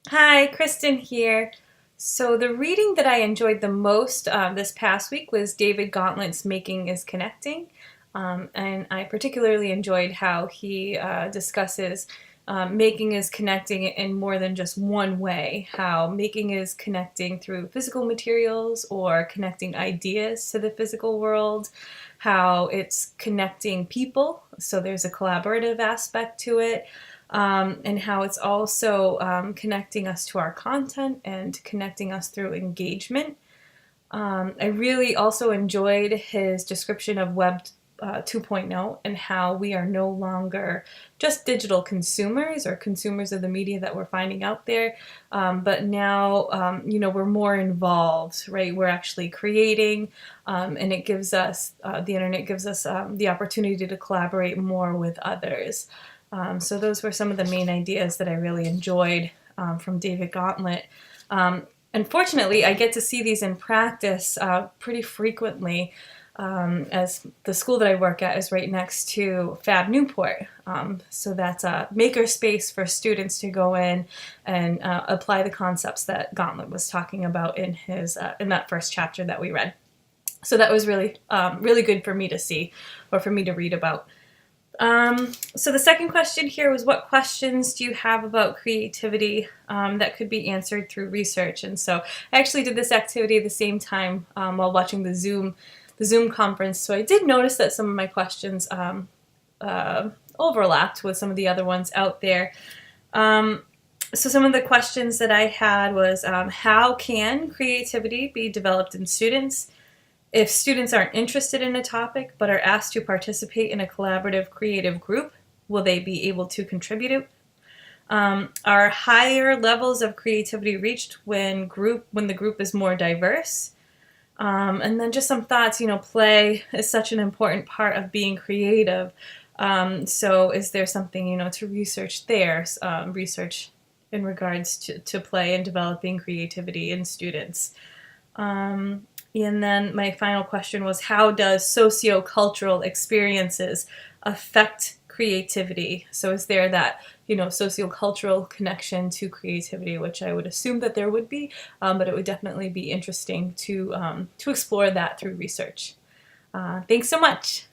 Hi, Kristen here. So, the reading that I enjoyed the most this past week was David Gauntlet's Making is Connecting. And I particularly enjoyed how he discusses making is connecting in more than just one way, how making is connecting through physical materials or connecting ideas to the physical world, how it's connecting people, so there's a collaborative aspect to it, and how it's also connecting us to our content and connecting us through engagement. I really also enjoyed his description of Web 2.0 and how we are no longer just digital consumers or consumers of the media that we're finding out there, but now we're more involved, right? We're actually creating, and it gives us the internet gives us the opportunity to collaborate more with others. So those were some of the main ideas that I really enjoyed from David Gauntlet. Unfortunately, I get to see these in practice pretty frequently, as the school that I work at is right next to Fab Newport. So that's a maker space for students to go in and apply the concepts that Gauntlet was talking about in that first chapter that we read. So that was really good for me to see, or for me to read about. So the second question here was, what questions do you have about creativity that could be answered through research? And so I actually did this activity at the same time while watching the Zoom conference. So I did notice that some of my questions overlapped with some of the other ones out there. So some of the questions that I had was, how can creativity be developed in students? If students aren't interested in a topic but are asked to participate in a collaborative creative group, will they be able to contribute? Are higher levels of creativity reached when the group is more diverse? And then just some thoughts. Play is such an important part of being creative. So is there something to research there? Research in regards to play and developing creativity in students. And then my final question was, how does sociocultural experiences affect creativity? So is there that, sociocultural connection to creativity, which I would assume that there would be, but it would definitely be interesting to explore that through research. Thanks so much.